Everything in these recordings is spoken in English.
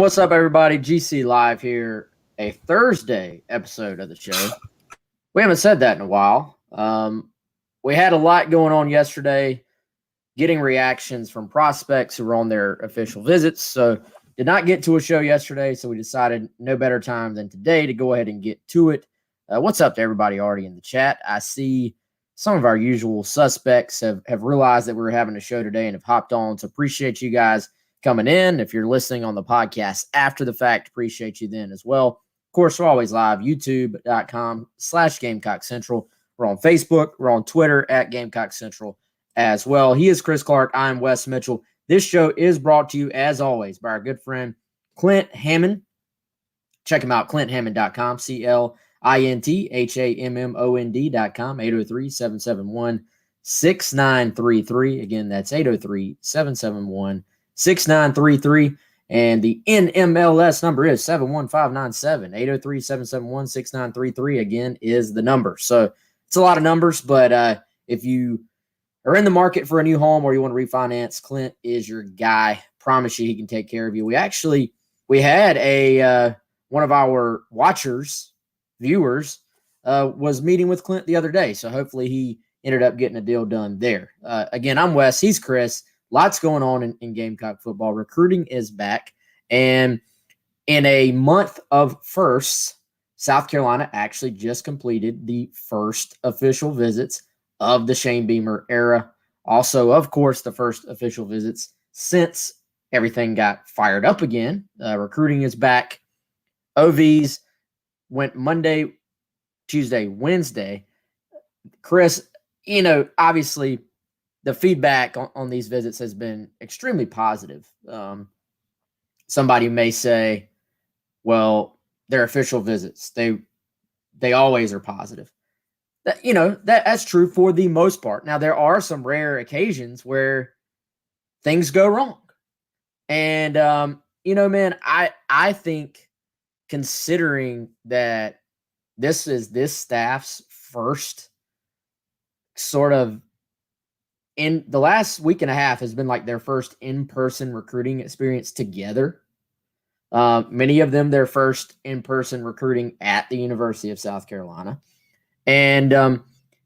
What's up, everybody? GC Live here, a Thursday episode of the show. We haven't said that in a while. We had a lot going on yesterday, getting reactions from prospects who were on their official visits. So did not get to a show yesterday, so we decided no better time than today to go ahead and get to it. What's up to everybody already in the chat? I see some of our usual suspects have realized that we were having a show today and have hopped on, so appreciate you guys coming in. If you're listening on the podcast after the fact, appreciate you then as well. Of course, we're always live, youtube.com/GamecockCentral. We're on Facebook. We're on Twitter at Gamecock Central as well. He is Chris Clark. I'm Wes Mitchell. This show is brought to you, as always, by our good friend Clint Hammond. Check him out, ClintHammond.com, ClintHammond.com, 803-771-6933. Again, that's 803-771-6933. And the NMLS number is 71597. 803-771-6933, again, is the number. So it's a lot of numbers, but if you are in the market for a new home or you want to refinance, Clint is your guy. Promise you he can take care of you. We had one of our viewers, was meeting with Clint the other day. So hopefully he ended up getting a deal done there. Again, I'm Wes. He's Chris. Lots going on in Gamecock football. Recruiting is back. And in a month of firsts, South Carolina actually just completed the first official visits of the Shane Beamer era. Also, of course, the first official visits since everything got fired up again. Recruiting is back. OVs went Monday, Tuesday, Wednesday. Chris, obviously the feedback on these visits has been extremely positive. Somebody may say, well, they're official visits. They always are positive. That's true for the most part. Now, there are some rare occasions where things go wrong. And, man, I think considering that this is this staff's first sort of in the last week and a half has been like their first in-person recruiting experience together. Many of them, their first in-person recruiting at the University of South Carolina. And,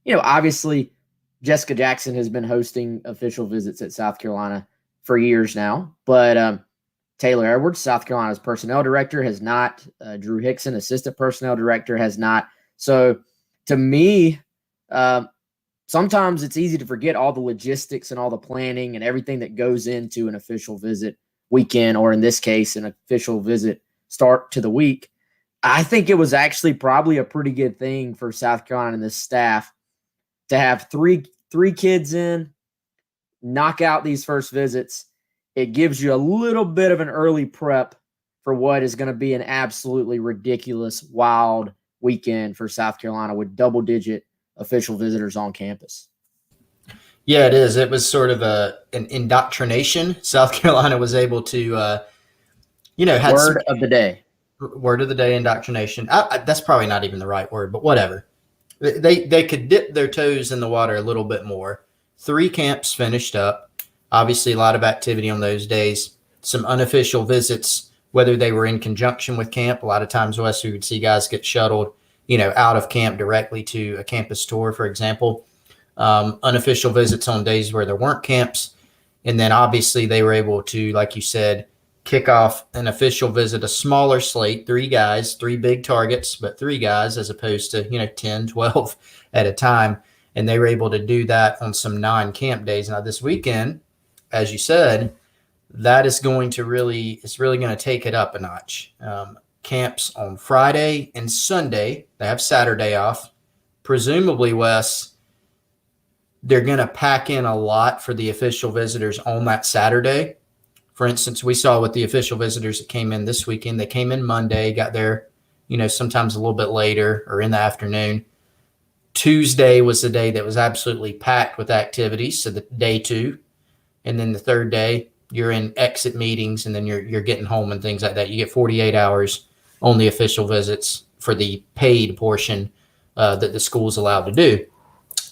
obviously Jessica Jackson has been hosting official visits at South Carolina for years now, but Taylor Edwards, South Carolina's personnel director, has not. Drew Hixson, assistant personnel director, has not. So to me, sometimes it's easy to forget all the logistics and all the planning and everything that goes into an official visit weekend, or in this case, an official visit start to the week. I think it was actually probably a pretty good thing for South Carolina and the staff to have three kids in, knock out these first visits. It gives you a little bit of an early prep for what is going to be an absolutely ridiculous, wild weekend for South Carolina with double-digit official visitors on campus. Yeah, it is. It was sort of an indoctrination. South Carolina was able to, had word of the day. Word of the day, indoctrination. That's probably not even the right word, but whatever. They could dip their toes in the water a little bit more. 3 camps finished up. Obviously, a lot of activity on those days. Some unofficial visits, whether they were in conjunction with camp. A lot of times, Wes, we would see guys get shuttled, out of camp directly to a campus tour, for example. Unofficial visits on days where there weren't camps. And then obviously they were able to, like you said, kick off an official visit, a smaller slate, 3 guys, 3 big targets, but 3 guys as opposed to, 10, 12 at a time. And they were able to do that on some non-camp days. Now this weekend, as you said, that is going to it's really going to take it up a notch. Camps on Friday and Sunday. They have Saturday off. Presumably, Wes, they're going to pack in a lot for the official visitors on that Saturday. For instance, we saw with the official visitors that came in this weekend, they came in Monday, got there, sometimes a little bit later or in the afternoon. Tuesday was the day that was absolutely packed with activities, so the day 2. And then the third day, you're in exit meetings, and then you're getting home and things like that. You get 48 hours on the official visits for the paid portion that the school's allowed to do.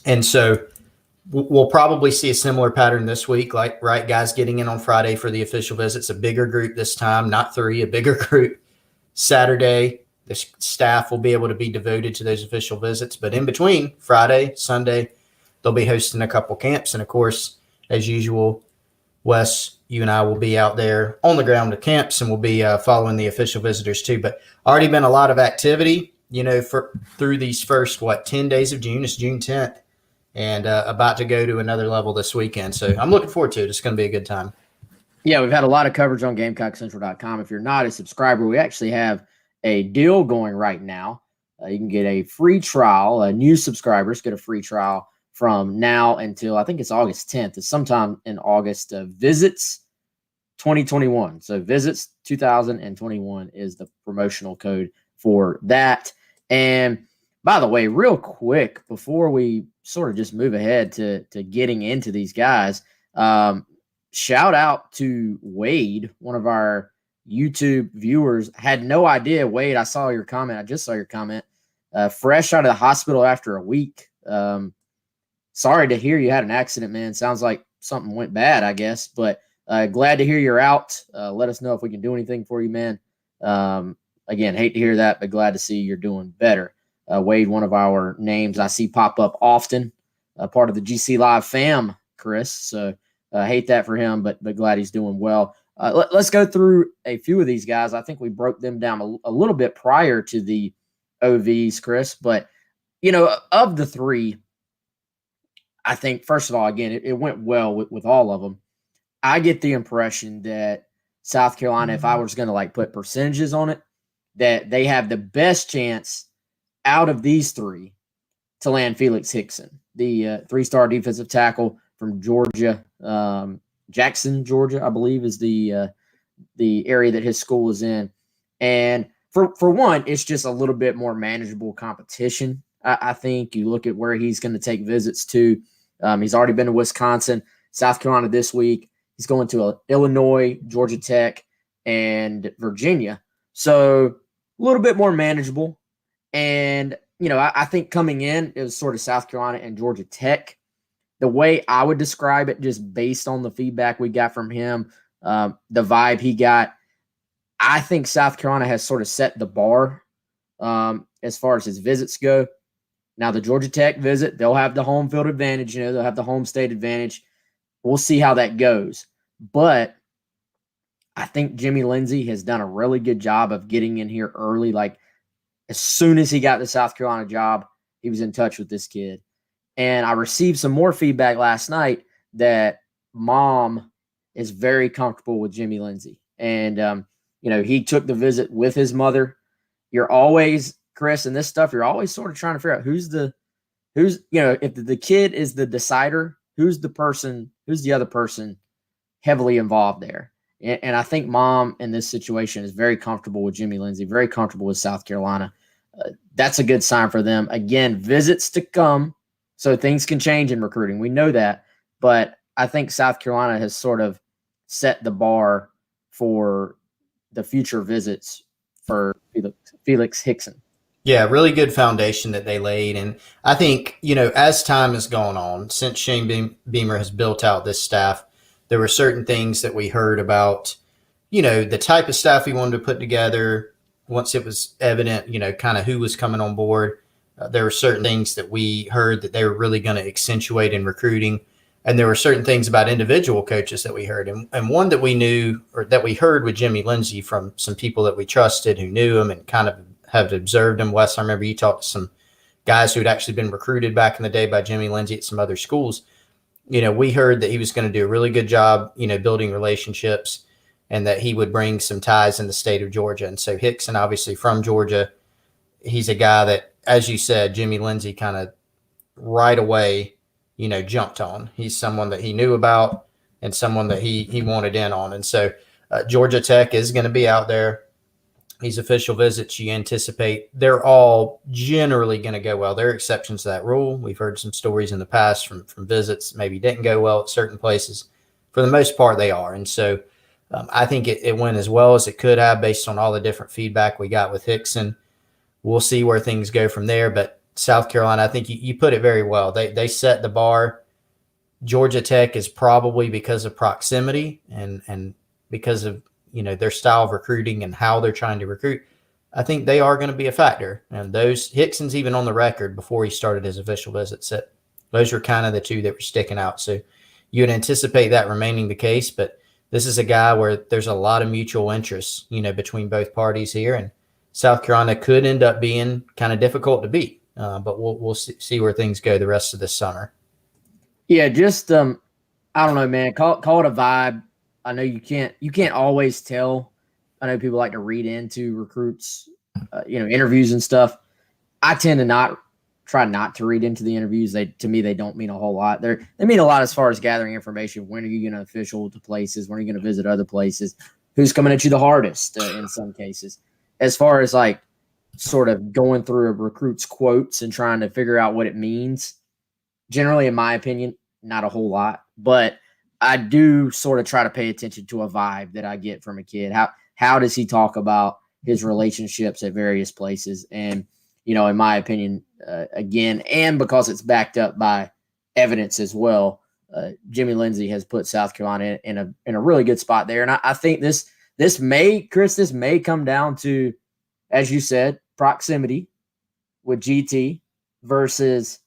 And so we'll probably see a similar pattern this week, like, right, guys getting in on Friday for the official visits, a bigger group this time, not 3, a bigger group. Saturday, the staff will be able to be devoted to those official visits. But in between, Friday, Sunday, they'll be hosting a couple camps. And, of course, as usual, Wes, you and I will be out there on the ground at camps, and we'll be following the official visitors too. But already been a lot of activity, through these first, 10 days of June. It's June 10th, and about to go to another level this weekend. So I'm looking forward to it. It's going to be a good time. Yeah, we've had a lot of coverage on GamecockCentral.com. If you're not a subscriber, we actually have a deal going right now. You can get a free trial. New subscribers get a free trial from now until, I think it's August 10th. It's sometime in August. Visits 2021. So Visits 2021 is the promotional code for that. And by the way, real quick, before we sort of just move ahead to getting into these guys, shout out to Wade, one of our YouTube viewers. Had no idea. Wade, I saw your comment. I just saw your comment. Fresh out of the hospital after a week. Sorry to hear you had an accident, man. Sounds like something went bad, I guess. But glad to hear you're out. Let us know if we can do anything for you, man. Again, hate to hear that, but glad to see you're doing better. Wade, one of our names I see pop up often, part of the GC Live fam, Chris. So hate that for him, but glad he's doing well. Let's go through a few of these guys. I think we broke them down a little bit prior to the OVs, Chris. But, of the 3, I think, first of all, again, it went well with all of them. I get the impression that South Carolina, if I was going to put percentages on it, that they have the best chance out of these 3 to land Felix Hixson, the 3-star defensive tackle from Georgia. Jackson, Georgia, I believe, is the area that his school is in. And for one, it's just a little bit more manageable competition. I think you look at where he's going to take visits to. He's already been to Wisconsin, South Carolina this week. He's going to Illinois, Georgia Tech, and Virginia. So a little bit more manageable. And, I think coming in, it was sort of South Carolina and Georgia Tech. The way I would describe it, just based on the feedback we got from him, the vibe he got, I think South Carolina has sort of set the bar as far as his visits go. Now, the Georgia Tech visit, they'll have the home field advantage. They'll have the home state advantage. We'll see how that goes. But I think Jimmy Lindsey has done a really good job of getting in here early. As soon as he got the South Carolina job, he was in touch with this kid. And I received some more feedback last night that mom is very comfortable with Jimmy Lindsey. And, he took the visit with his mother. You're always, Chris, in this stuff, you're always sort of trying to figure out who's if the kid is the decider, who's the other person heavily involved there. And I think mom in this situation is very comfortable with Jimmy Lindsey, very comfortable with South Carolina. That's a good sign for them. Again, visits to come. So things can change in recruiting. We know that. But I think South Carolina has sort of set the bar for the future visits for Felix Hixson. Yeah, really good foundation that they laid. And I think, as time has gone on, since Shane Beamer has built out this staff, there were certain things that we heard about, the type of staff he wanted to put together. Once it was evident, kind of who was coming on board. There were certain things that we heard that they were really going to accentuate in recruiting. And there were certain things about individual coaches that we heard. And one that we knew, or that we heard with Jimmy Lindsey from some people that we trusted who knew him and kind of have observed him. Wes, I remember you talked to some guys who had actually been recruited back in the day by Jimmy Lindsey at some other schools. We heard that he was going to do a really good job, building relationships, and that he would bring some ties in the state of Georgia. And so Hixson, obviously from Georgia, he's a guy that, as you said, Jimmy Lindsey kind of right away, jumped on. He's someone that he knew about and someone that he wanted in on. And so Georgia Tech is going to be out there. These official visits, you anticipate, they're all generally going to go well. There are exceptions to that rule. We've heard some stories in the past from visits maybe didn't go well at certain places. For the most part, they are. And so I think it went as well as it could have based on all the different feedback we got with Hixson. We'll see where things go from there. But South Carolina, I think you put it very well. They set the bar Georgia Tech is probably, because of proximity and because of, their style of recruiting and how they're trying to recruit, I think they are going to be a factor. And Hixson's even on the record before he started his official visit said those were kind of the two that were sticking out. So you would anticipate that remaining the case, but this is a guy where there's a lot of mutual interest, between both parties here, and South Carolina could end up being kind of difficult to beat. But we'll see where things go the rest of this summer. Yeah, just I don't know, man. Call it a vibe. I know you can't always tell. I know people like to read into recruits, interviews and stuff. I tend to try not to read into the interviews. To me, they don't mean a whole lot. They mean a lot as far as gathering information. When are you going to official to places? When are you going to visit other places? Who's coming at you the hardest in some cases? As far as like sort of going through a recruit's quotes and trying to figure out what it means, generally, in my opinion, not a whole lot. But I do sort of try to pay attention to a vibe that I get from a kid. How does he talk about his relationships at various places? And, in my opinion, again, and because it's backed up by evidence as well, Jimmy Lindsey has put South Carolina in a really good spot there. And I think this may come down to, as you said, proximity with GT versus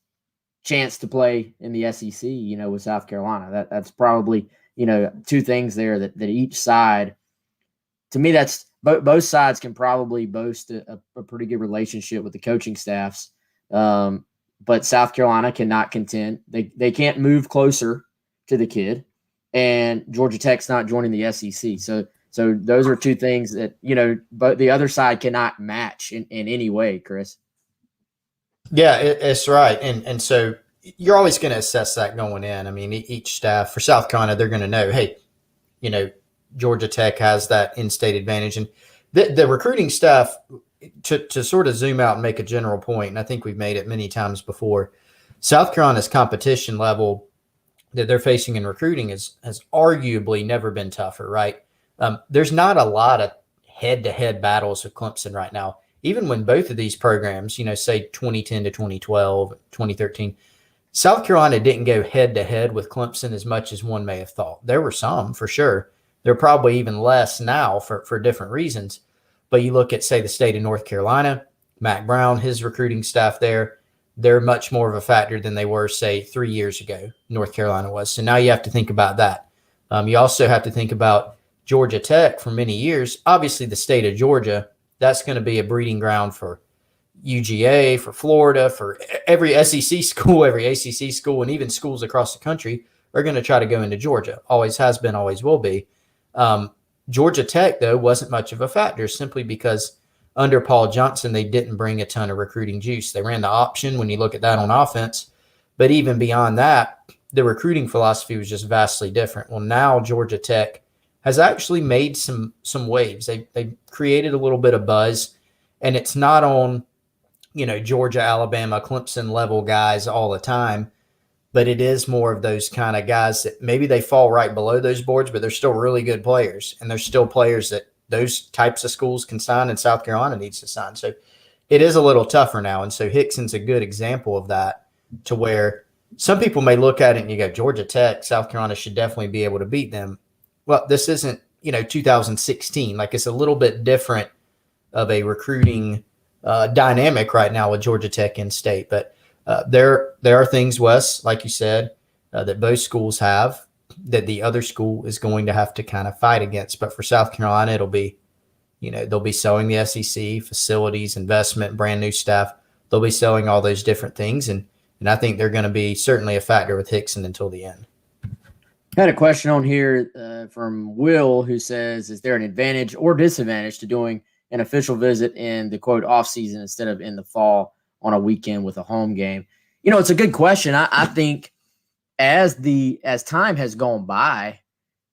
chance to play in the SEC, with South Carolina. That's probably, two things there that each side, to me, that's both sides can probably boast a pretty good relationship with the coaching staffs. But South Carolina cannot contend. They can't move closer to the kid, and Georgia Tech's not joining the SEC. So those are two things that, but the other side cannot match in any way, Chris. Yeah, it's right. And so you're always going to assess that going in. I mean, each staff for South Carolina, they're going to know, hey, Georgia Tech has that in-state advantage. And the recruiting staff, to sort of zoom out and make a general point, and I think we've made it many times before, South Carolina's competition level that they're facing in recruiting has arguably never been tougher, right? There's not a lot of head-to-head battles with Clemson right now. Even when both of these programs, say 2010 to 2012, 2013, South Carolina didn't go head-to-head with Clemson as much as one may have thought. There were some, for sure. There are probably even less now for different reasons. But you look at, say, the state of North Carolina, Mac Brown, his recruiting staff there, they're much more of a factor than they were, say, 3 years ago, North Carolina was. So now you have to think about that. You also have to think about Georgia Tech for many years. Obviously, the state of Georgia, that's going to be a breeding ground for UGA, for Florida, for every SEC school, every ACC school, and even schools across the country are going to try to go into Georgia. Always has been, always will be. Georgia Tech, though, wasn't much of a factor simply because under Paul Johnson, they didn't bring a ton of recruiting juice. They ran the option when you look at that on offense. But even beyond that, the recruiting philosophy was just vastly different. Well, now Georgia Tech has actually made some waves. They created a little bit of buzz, and it's not on, Georgia, Alabama, Clemson level guys all the time, but it is more of those kind of guys that maybe they fall right below those boards, but they're still really good players, and they're still players that those types of schools can sign and South Carolina needs to sign. So it is a little tougher now, and so Hixson's a good example of that, to where some people may look at it and you go, Georgia Tech, South Carolina should definitely be able to beat them. Well, this isn't, 2016. Like, it's a little bit different of a recruiting dynamic right now with Georgia Tech in state. But there are things, Wes, like you said, that both schools have that the other school is going to have to kind of fight against. But for South Carolina, it'll be, they'll be selling the SEC, facilities, investment, brand new staff. They'll be selling all those different things. And I think they're going to be certainly a factor with Hixson until the end. I had a question on here from Will, who says, is there an advantage or disadvantage to doing an official visit in the quote off season instead of in the fall on a weekend with a home game? It's a good question. I think as time has gone by,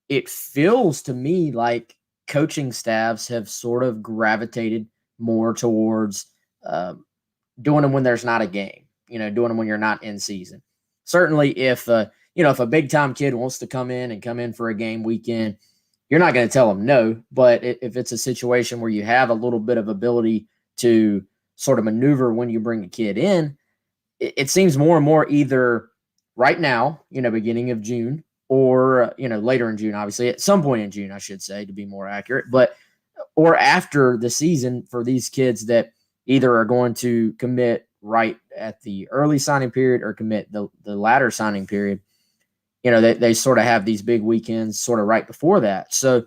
it feels to me like coaching staffs have sort of gravitated more towards doing them when there's not a game, doing them when you're not in season. Certainly if a big time kid wants to come in for a game weekend, you're not going to tell them no. But if it's a situation where you have a little bit of ability to sort of maneuver when you bring a kid in, it seems more and more either right now, beginning of June, or, later in June, obviously, at some point in June, I should say, to be more accurate, but or after the season for these kids that either are going to commit right at the early signing period or commit the latter signing period. They sort of have these big weekends sort of right before that. So,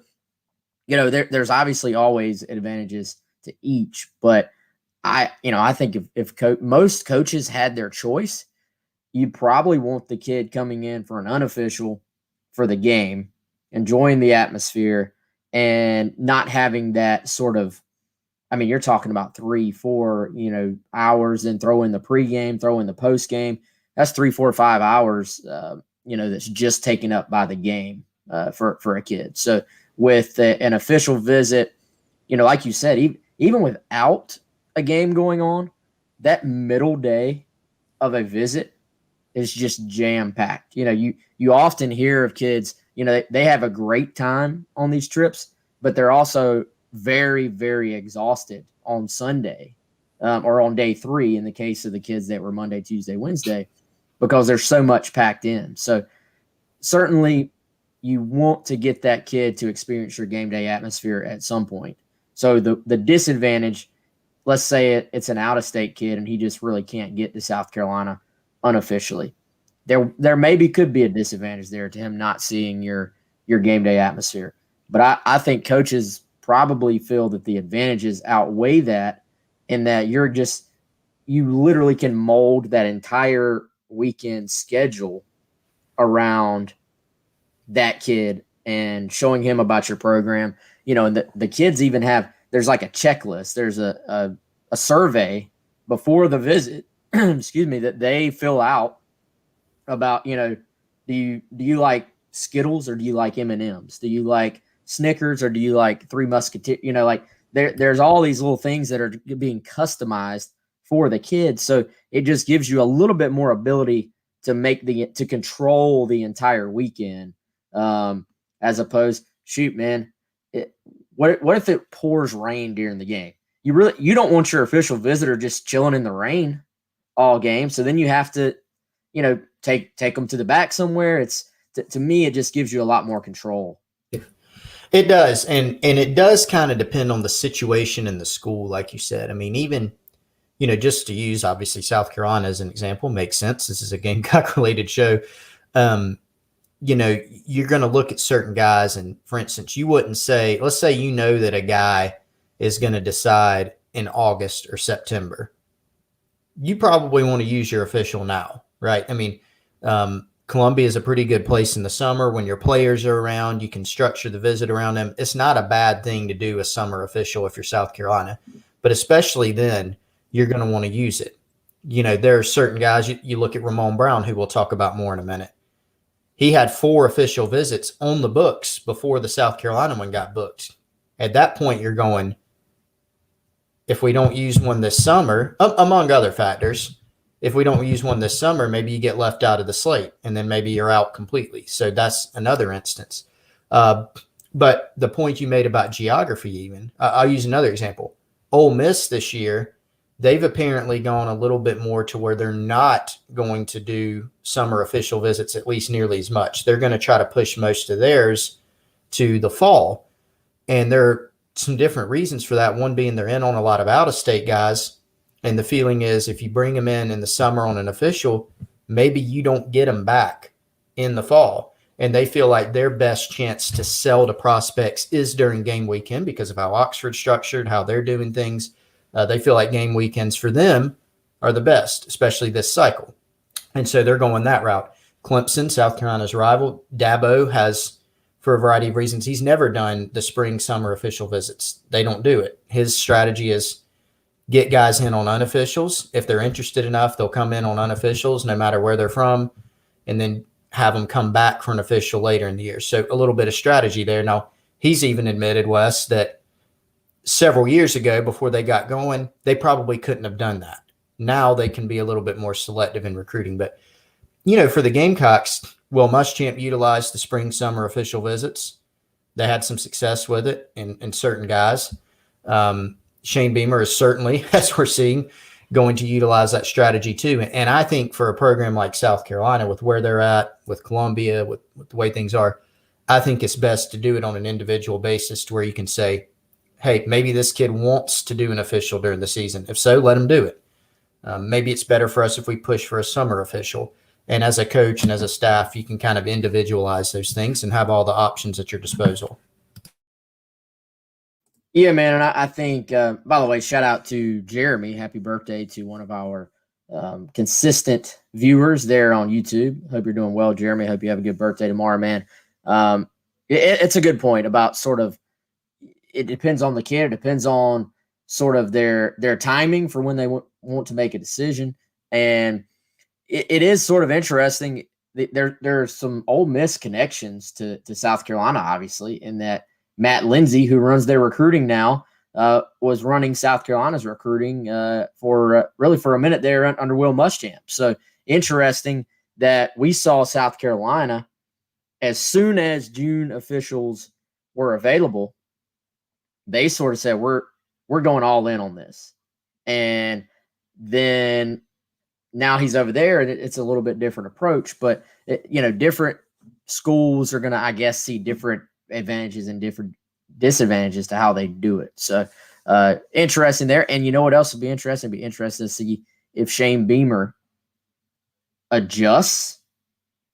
there's obviously always advantages to each, but I think if most coaches had their choice, you probably want the kid coming in for an unofficial for the game, enjoying the atmosphere, and not having that sort of, you're talking about 3-4, hours, and throw in the pregame, throw in the postgame. That's 3, 4, 5 hours, that's just taken up by the game for a kid. So with an official visit, like you said, even without a game going on, that middle day of a visit is just jam packed. You often hear of kids, they have a great time on these trips, but they're also very, very exhausted on Sunday or on day 3 in the case of the kids that were Monday, Tuesday, Wednesday, because there's so much packed in. So certainly you want to get that kid to experience your game day atmosphere at some point. So the disadvantage, let's say it's an out-of-state kid and he just really can't get to South Carolina unofficially. There maybe could be a disadvantage there to him not seeing your game day atmosphere. But I think coaches probably feel that the advantages outweigh that, and that you literally can mold that entire weekend schedule around that kid and showing him about your program. And the kids even there's like a checklist. There's a survey before the visit, excuse me, that they fill out about, do you like Skittles or do you like M&Ms? Do you like Snickers or do you like Three Musketeers? There's all these little things that are being customized for the kids. So it just gives you a little bit more ability to control the entire weekend, as opposed, shoot, man, what if it pours rain during the game? You don't want your official visitor just chilling in the rain all game. So then you have to, take them to the back somewhere. To me, it just gives you a lot more control. It does. And it does kind of depend on the situation in the school. Like you said, even, just to use obviously South Carolina as an example, makes sense. This is a Gamecock related show. You're going to look at certain guys, and for instance, you wouldn't say, let's say, that a guy is going to decide in August or September. You probably want to use your official now, right? Columbia is a pretty good place in the summer when your players are around. You can structure the visit around them. It's not a bad thing to do a summer official if you're South Carolina, but especially then you're going to want to use it. There are certain guys, you look at Ramon Brown, who we'll talk about more in a minute. He had 4 official visits on the books before the South Carolina one got booked. At that point, you're going, if we don't use one this summer, among other factors, if we don't use one this summer, maybe you get left out of the slate and then maybe you're out completely. So that's another instance. But the point you made about geography, even, I'll use another example. Ole Miss this year, they've apparently gone a little bit more to where they're not going to do summer official visits at least nearly as much. They're going to try to push most of theirs to the fall. And there are some different reasons for that. One being they're in on a lot of out-of-state guys. And the feeling is if you bring them in the summer on an official, maybe you don't get them back in the fall. And they feel like their best chance to sell to prospects is during game weekend because of how Oxford's structured, how they're doing things. They feel like game weekends for them are the best, especially this cycle. And so they're going that route. Clemson, South Carolina's rival, Dabo has, for a variety of reasons, he's never done the spring, summer official visits. They don't do it. His strategy is get guys in on unofficials. If they're interested enough, they'll come in on unofficials no matter where they're from, and then have them come back for an official later in the year. So a little bit of strategy there. Now, he's even admitted, Wes, that several years ago before they got going, they probably couldn't have done that. Now they can be a little bit more selective in recruiting. But, for the Gamecocks, Will Muschamp utilized the spring, summer official visits. They had some success with it in certain guys. Shane Beamer is certainly, as we're seeing, going to utilize that strategy too. And I think for a program like South Carolina, with where they're at, with Columbia, with the way things are, I think it's best to do it on an individual basis to where you can say, hey, maybe this kid wants to do an official during the season. If so, let him do it. Maybe it's better for us if we push for a summer official. And as a coach and as a staff, you can kind of individualize those things and have all the options at your disposal. Yeah, man. And I think, by the way, shout out to Jeremy. Happy birthday to one of our consistent viewers there on YouTube. Hope you're doing well, Jeremy. Hope you have a good birthday tomorrow, man. It's a good point about sort of, it depends on the kid. It depends on sort of their timing for when they want to make a decision. And it is sort of interesting. There's some Ole Miss connections to South Carolina, obviously, in that Matt Lindsay, who runs their recruiting now, was running South Carolina's recruiting for a minute there under Will Muschamp. So interesting that we saw South Carolina as soon as June officials were available. They sort of said, we're going all in on this. And then now he's over there, and it's a little bit different approach. But, different schools are going to, I guess, see different advantages and different disadvantages to how they do it. So interesting there. And you know what else would be interesting? It'd be interesting to see if Shane Beamer adjusts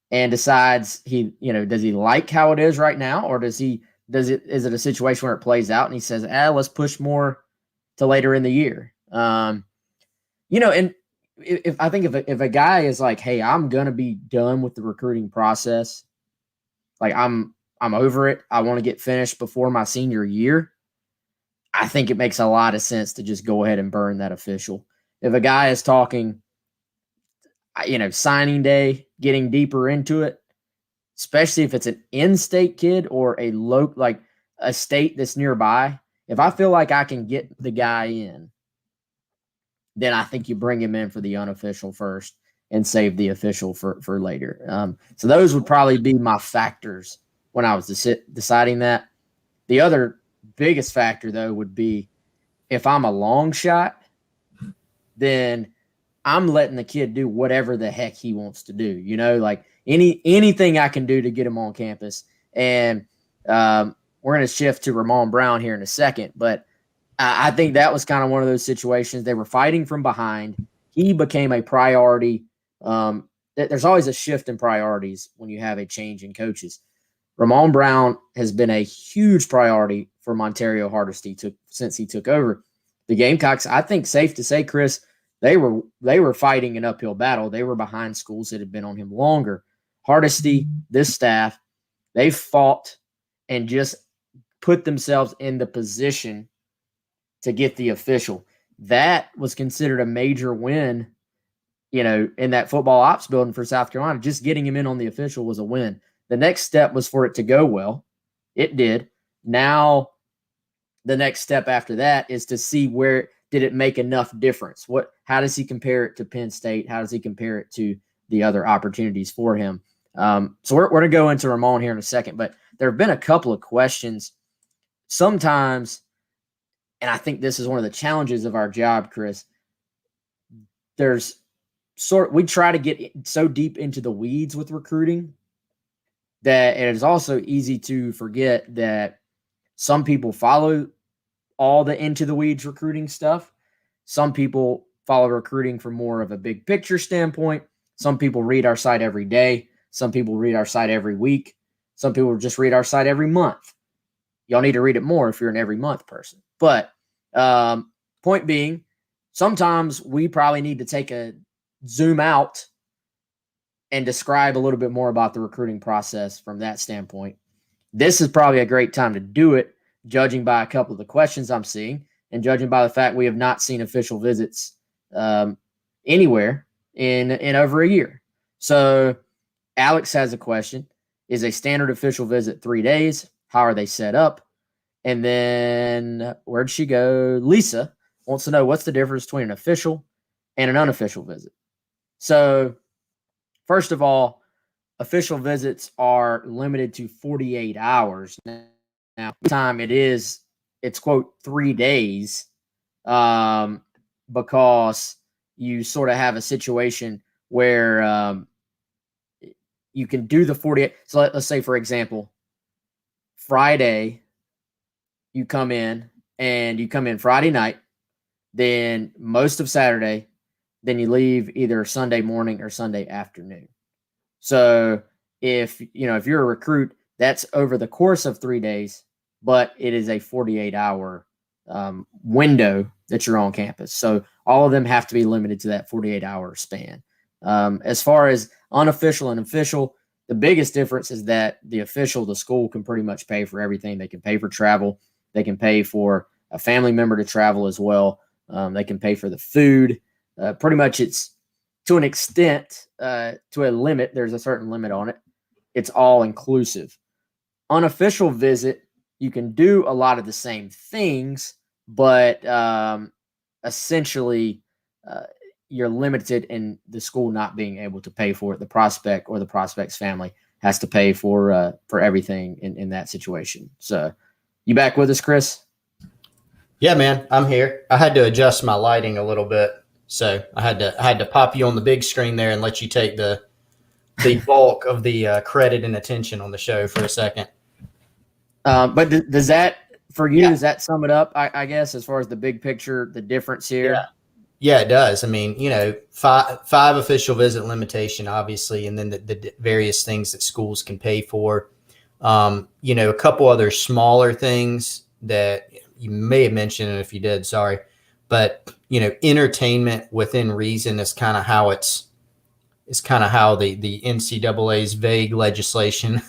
and decides does he like how it is right now, or is it a situation where it plays out and he says, let's push more to later in the year. And if a guy is like, hey, I'm going to be done with the recruiting process, like I'm over it, I want to get finished before my senior year, I think it makes a lot of sense to just go ahead and burn that official. If a guy is talking, signing day, getting deeper into it, especially if it's an in-state kid or a state that's nearby, if I feel like I can get the guy in, then I think you bring him in for the unofficial first and save the official for later. So those would probably be my factors when I was deciding that. The other biggest factor, though, would be if I'm a long shot, then I'm letting the kid do whatever the heck he wants to do. Like anything I can do to get him on campus. And we're going to shift to Ramon Brown here in a second, but I think that was kind of one of those situations. They were fighting from behind. He became a priority. There's always a shift in priorities when you have a change in coaches. Ramon Brown has been a huge priority for Montario Hardesty since he took over. The Gamecocks, I think safe to say, Chris, they were fighting an uphill battle. They were behind schools that had been on him longer. Hardesty, this staff, they fought and just put themselves in the position to get the official. That was considered a major win, in that football ops building for South Carolina. Just getting him in on the official was a win. The next step was for it to go well. It did. Now, the next step after that is to see where did it make enough difference. How does he compare it to Penn State? How does he compare it to the other opportunities for him? So we're going to go into Ramon here in a second, but there have been a couple of questions. Sometimes, and I think this is one of the challenges of our job, Chris, we try to get so deep into the weeds with recruiting that it is also easy to forget that some people follow all the into the weeds recruiting stuff. Some people follow recruiting from more of a big picture standpoint. Some people read our site every day. Some people read our site every week. Some people just read our site every month. Y'all need to read it more if you're an every month person. But point being, sometimes we probably need to take a zoom out and describe a little bit more about the recruiting process from that standpoint. This is probably a great time to do it, judging by a couple of the questions I'm seeing and judging by the fact we have not seen official visits anywhere in over a year. So Alex has a question. Is a standard official visit 3 days? How are they set up? And then where'd she go? Lisa wants to know what's the difference between an official and an unofficial visit. So first of all, official visits are limited to 48 hours. Now, time it's quote 3 days, because you sort of have a situation where you can do the 48. So let's say, for example, Friday, you come in Friday night, then most of Saturday, then you leave either Sunday morning or Sunday afternoon. So if you're a recruit, that's over the course of 3 days, but it is a 48-hour window that you're on campus. So all of them have to be limited to that 48-hour span. As far as unofficial and official, the biggest difference is that the school can pretty much pay for everything. They can pay for travel. They can pay for a family member to travel as well. They can pay for the food. Pretty much it's, to an extent, to a limit, there's a certain limit on it. It's all inclusive. Unofficial visit, you can do a lot of the same things, but essentially you're limited in the school not being able to pay for it. The prospect or the prospect's family has to pay for everything in that situation. So you back with us, Chris? Yeah, man, I'm here. I had to adjust my lighting a little bit. So I had to pop you on the big screen there and let you take the bulk of the credit and attention on the show for a second. But does that, for you, Yeah. does that sum it up, I guess, as far as the big picture, the difference here? Yeah, it does. I mean, five official visit limitation, obviously, and then the various things that schools can pay for. A couple other smaller things that you may have mentioned, and if you did, sorry. But, entertainment within reason is kind of how the NCAA's vague legislation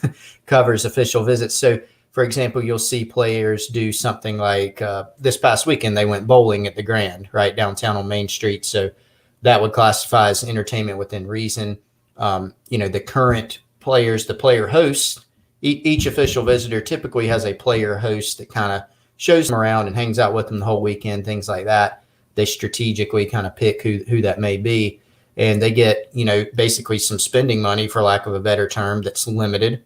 covers official visits. So, for example, you'll see players do something like this past weekend, they went bowling at the Grand, right downtown on Main Street. So that would classify as entertainment within reason. The current players, the player hosts, each official visitor typically has a player host that kind of shows them around and hangs out with them the whole weekend, things like that. They strategically kind of pick who that may be. And they get, basically some spending money, for lack of a better term, that's limited,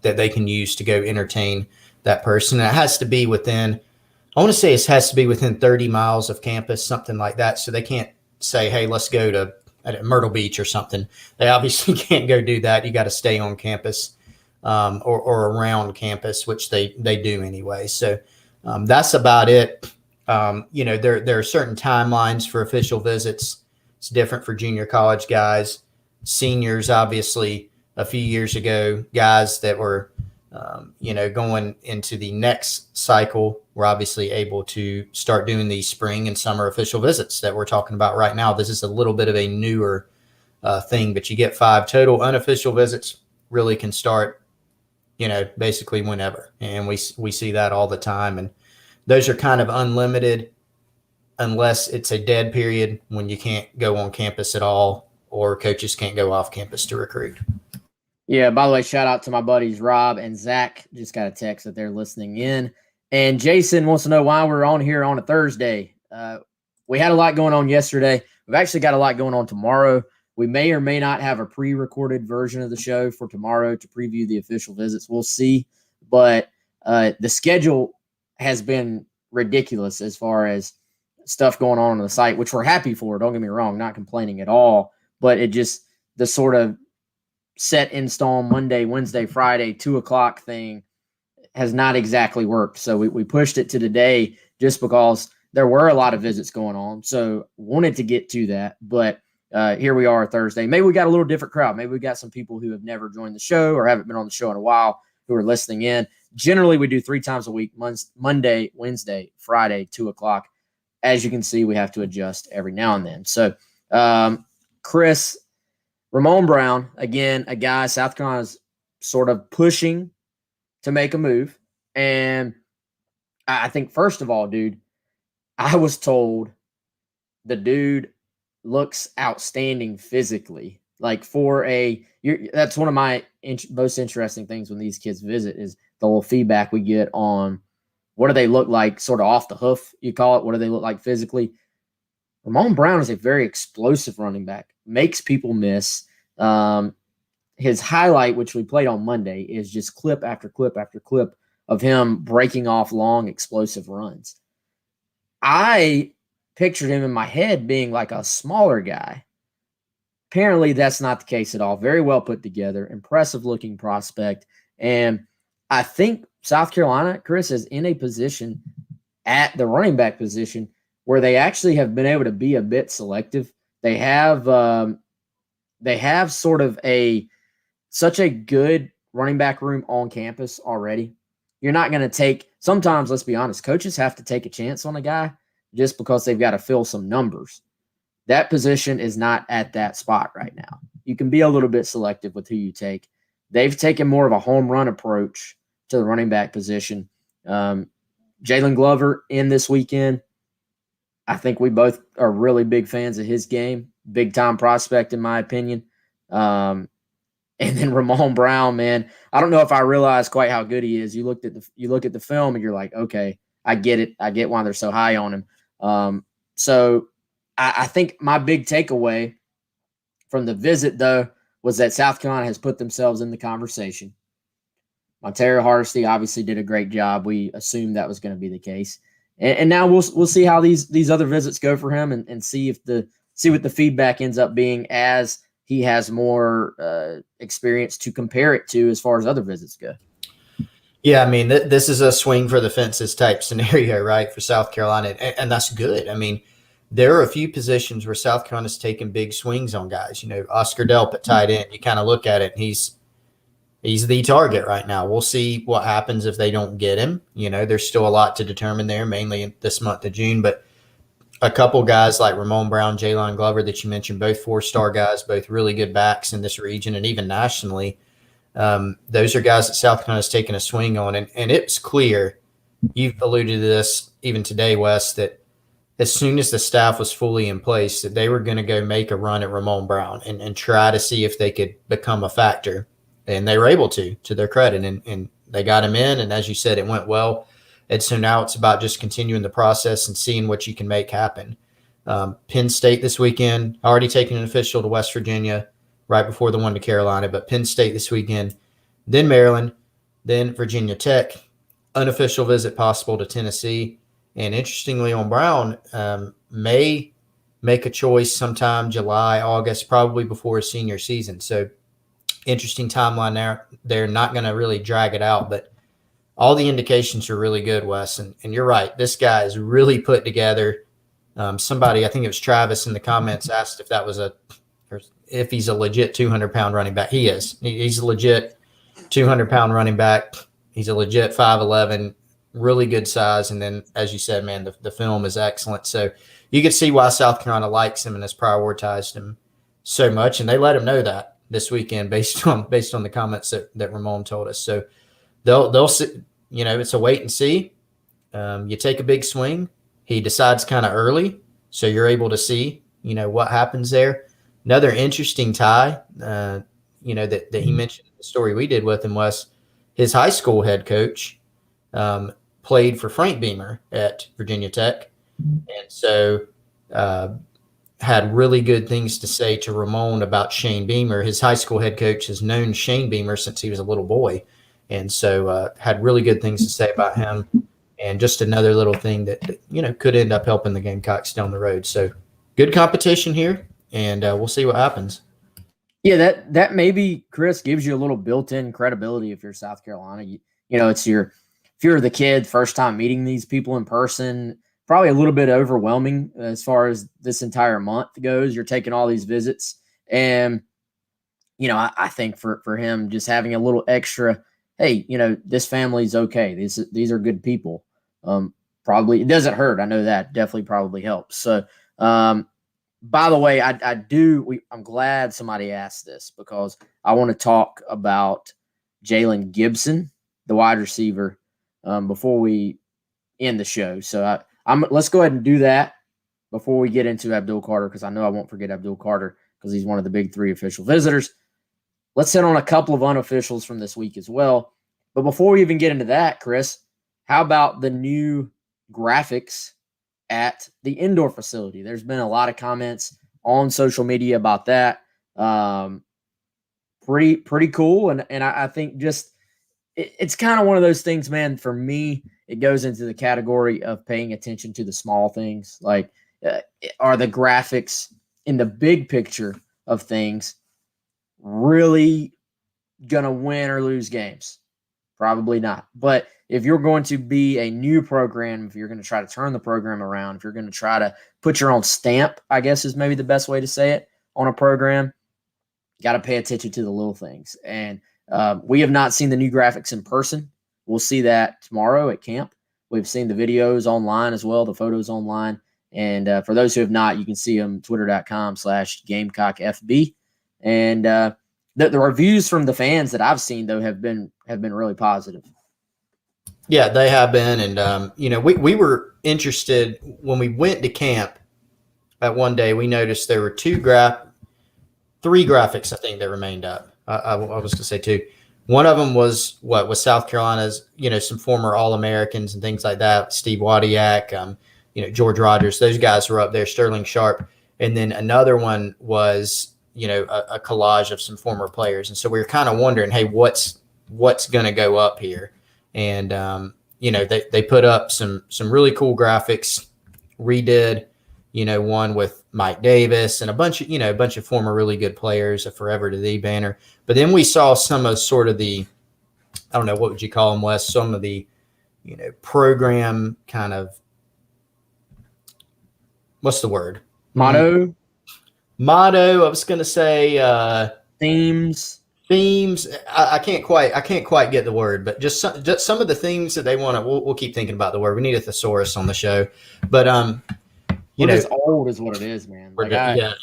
that they can use to go entertain that person. And it has to be within, I want to say it has to be within 30 miles of campus, something like that. So they can't say, hey, let's go to Myrtle Beach or something. They obviously can't go do that. You got to stay on campus or around campus, which they do anyway. So that's about it. There are certain timelines for official visits. It's different for junior college guys. Seniors, obviously, a few years ago, guys that were, going into the next cycle were obviously able to start doing these spring and summer official visits that we're talking about right now. This is a little bit of a newer thing, but you get 5 total. Unofficial visits really can start, basically whenever. And we see that all the time. And those are kind of unlimited unless it's a dead period when you can't go on campus at all or coaches can't go off campus to recruit. Yeah, by the way, shout out to my buddies Rob and Zach. Just got a text that they're listening in. And Jason wants to know why we're on here on a Thursday. We had a lot going on yesterday. We've actually got a lot going on tomorrow. We may or may not have a pre-recorded version of the show for tomorrow to preview the official visits. We'll see. But the schedule has been ridiculous as far as stuff going on the site, which we're happy for. Don't get me wrong, not complaining at all. But it just, the sort of set in stone Monday, Wednesday, Friday, 2:00 thing has not exactly worked. So we pushed it to today just because there were a lot of visits going on. So wanted to get to that. But here we are Thursday. Maybe we got a little different crowd. Maybe we got some people who have never joined the show or haven't been on the show in a while who are listening in. Generally, we do 3 times a week, Monday, Wednesday, Friday, 2:00. As you can see, we have to adjust every now and then. So, Chris, Ramon Brown, again, a guy South Carolina's sort of pushing to make a move. And I think, first of all, dude, I was told the dude looks outstanding physically. Like that's one of my most interesting things when these kids visit is the little feedback we get on what do they look like sort of off the hoof, you call it. What do they look like physically? Ramon Brown is a very explosive running back, makes people miss. His highlight, which we played on Monday, is just clip after clip after clip of him breaking off long, explosive runs. I pictured him in my head being like a smaller guy. Apparently, that's not the case at all. Very well put together, impressive looking prospect. And I think South Carolina, Chris, is in a position at the running back position where they actually have been able to be a bit selective. They have sort of such a good running back room on campus already. You're not going to take – sometimes, let's be honest, coaches have to take a chance on a guy just because they've got to fill some numbers. That position is not at that spot right now. You can be a little bit selective with who you take. They've taken more of a home run approach to the running back position. Jalen Glover in this weekend. I think we both are really big fans of his game. Big time prospect, in my opinion. And then Ramon Brown, man, I don't know if I realized quite how good he is. You look at the film and you're like, okay, I get it. I get why they're so high on him. So I think my big takeaway from the visit, though, was that South Carolina has put themselves in the conversation. Montero Hardesty obviously did a great job. We assumed that was going to be the case. And now we'll see how these other visits go for him and see what the feedback ends up being as he has more experience to compare it to as far as other visits go. Yeah, I mean, this is a swing for the fences type scenario, right, for South Carolina, and that's good. I mean, there are a few positions where South Carolina's taken big swings on guys. You know, Oscar Delp at tight end, you kind of look at it, and he's the target right now. We'll see what happens if they don't get him. You know, there's still a lot to determine there, mainly in this month of June. But a couple guys like Ramon Brown, Jalen Glover that you mentioned, both four-star guys, both really good backs in this region and even nationally. Those are guys that South Carolina's taken a swing on. And it's clear, you've alluded to this even today, Wes, that as soon as the staff was fully in place, that they were going to go make a run at Ramon Brown and try to see if they could become a factor. And they were able to their credit. And they got him in. And as you said, it went well. And so now it's about just continuing the process and seeing what you can make happen. Penn State this weekend, already taking an official to West Virginia right before the one to Carolina. But Penn State this weekend, then Maryland, then Virginia Tech, unofficial visit possible to Tennessee. And interestingly on Brown, may make a choice sometime July, August, probably before his senior season. So interesting timeline there. They're not going to really drag it out, but all the indications are really good, Wes. And you're right. This guy is really put together. Somebody, I think it was Travis in the comments, asked if he's a legit 200-pound running back. He is. He's a legit 200-pound running back. He's a legit 5'11", really good size. And then, as you said, man, the film is excellent. So you can see why South Carolina likes him and has prioritized him so much. And they let him know that this weekend based on the comments that Ramon told us. So they'll see, you know, it's a wait and see. You take a big swing. He decides kind of early, so you're able to see, you know, what happens there. Another interesting tie, you know, that he mentioned in the story we did with him was his high school head coach played for Frank Beamer at Virginia Tech, and so had really good things to say to Ramon about Shane Beamer. His high school head coach has known Shane Beamer since he was a little boy, and so had really good things to say about him. And just another little thing that, you know, could end up helping the Gamecocks down the road. So good competition here, and we'll see what happens. Yeah, that maybe, Chris, gives you a little built-in credibility if you're South Carolina. You know, if you're the kid, first time meeting these people in person, probably a little bit overwhelming as far as this entire month goes. You're taking all these visits. And, you know, I think for him, just having a little extra, hey, you know, this family's okay. These are good people. Probably it doesn't hurt. I know that definitely probably helps. So, by the way, I'm glad somebody asked this because I want to talk about Jaden Gibson, the wide receiver, before we end the show. So let's go ahead and do that before we get into Abdul Carter, because I know I won't forget Abdul Carter because he's one of the big three official visitors. Let's hit on a couple of unofficials from this week as well. But before we even get into that, Chris, how about the new graphics at the indoor facility? There's been a lot of comments on social media about that. Pretty cool. And I think just it's kind of one of those things, man. For me, it goes into the category of paying attention to the small things. Like are the graphics in the big picture of things really going to win or lose games? Probably not. But if you're going to be a new program, if you're going to try to turn the program around, if you're going to try to put your own stamp, I guess is maybe the best way to say it, on a program, you got to pay attention to the little things. And we have not seen the new graphics in person. We'll see that tomorrow at camp. We've seen the videos online as well, the photos online. And for those who have not, you can see them twitter.com/GamecockFB. And the reviews from the fans that I've seen, though, have been really positive. Yeah, they have been. And, we were interested when we went to camp at one day. We noticed there were three graphics, I think, that remained up. I was going to say two. One of them was South Carolina's, some former All-Americans and things like that. Steve Wadiak, George Rogers, those guys were up there, Sterling Sharp. And then another one was, a collage of some former players. And so we were kind of wondering, hey, what's going to go up here? And, they put up some really cool graphics, redid, one with Mike Davis and a bunch of former really good players, a Forever to Thee banner. But then we saw some of sort of the, I don't know, what would you call them, Wes? Some of the, program kind of, what's the word? Motto. I was going to say themes. I can't quite get the word, but just some of the themes that they want to. We'll keep thinking about the word. We need a thesaurus on the show, but it's old is what it is, man. Like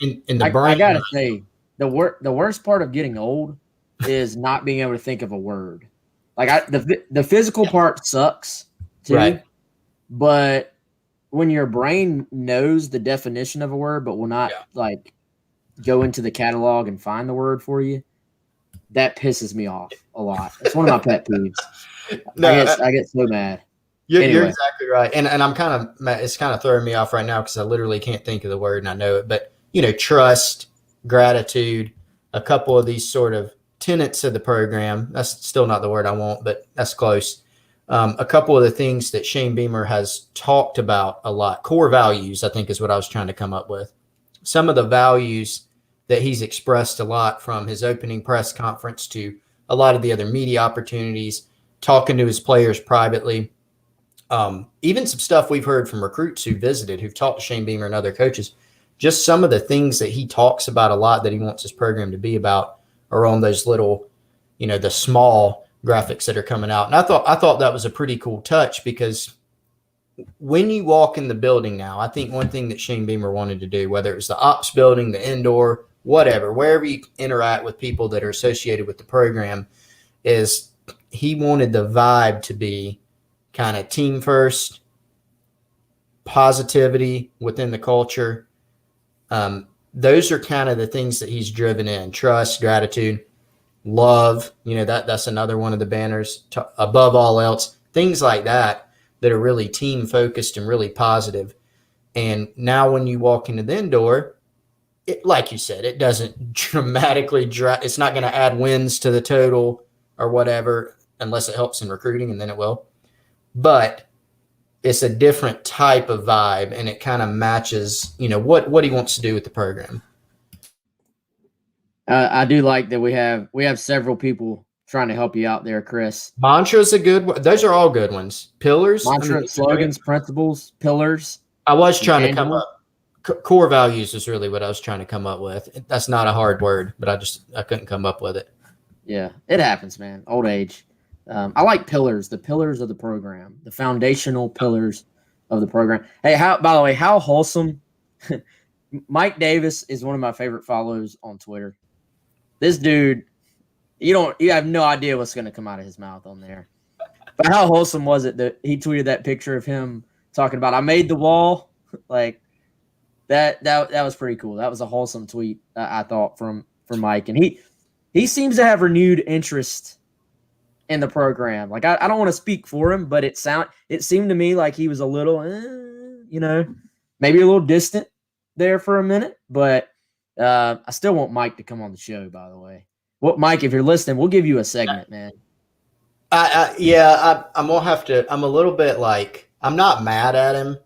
in the brain. I gotta say, the worst part of getting old is not being able to think of a word. Like the physical part sucks too, right? But when your brain knows the definition of a word, but will not go into the catalog and find the word for you, that pisses me off a lot. It's one of my pet peeves. I get so mad. You're exactly right. And I'm it's kind of throwing me off right now because I literally can't think of the word and I know it. But, trust, gratitude, a couple of these sort of tenets of the program. That's still not the word I want, but that's close. A couple of the things that Shane Beamer has talked about a lot. Core values, I think, is what I was trying to come up with. Some of the values that he's expressed a lot from his opening press conference to a lot of the other media opportunities, talking to his players privately. Even some stuff we've heard from recruits who visited, who've talked to Shane Beamer and other coaches, just some of the things that he talks about a lot that he wants his program to be about are on those little, the small graphics that are coming out. And I thought that was a pretty cool touch because when you walk in the building now, I think one thing that Shane Beamer wanted to do, whether it was the ops building, the indoor, whatever, wherever you interact with people that are associated with the program, is he wanted the vibe to be kind of team first, positivity within the culture. Those are kind of the things that he's driven in: trust, gratitude, love. That's another one of the banners. Above all else, things like that are really team focused and really positive. And now when you walk into the indoor, like you said, it doesn't dramatically it's not going to add wins to the total or whatever, unless it helps in recruiting, and then it will. But it's a different type of vibe, and it kind of matches, what he wants to do with the program. I do like that we have several people trying to help you out there, Chris. Mantra's a good one. Those are all good ones. Pillars. Slogans, principles, pillars. I was trying to come up. Core values is really what I was trying to come up with. That's not a hard word, but I couldn't come up with it. Yeah, it happens, man. Old age. I like pillars, the pillars of the program, the foundational pillars of the program. Hey, by the way, how wholesome. Mike Davis is one of my favorite follows on Twitter. This dude, you have no idea what's going to come out of his mouth on there. But how wholesome was it that he tweeted that picture of him talking about, I made the wall? Like that was pretty cool. That was a wholesome tweet, I thought, from Mike. And he seems to have renewed interest in the program. Like I don't want to speak for him, but it seemed to me like he was a little, maybe a little distant there for a minute. But I still want Mike to come on the show, by the way. Well, Mike, if you're listening, we'll give you a segment, man. I'm gonna have to. I'm a little bit like, I'm not mad at him,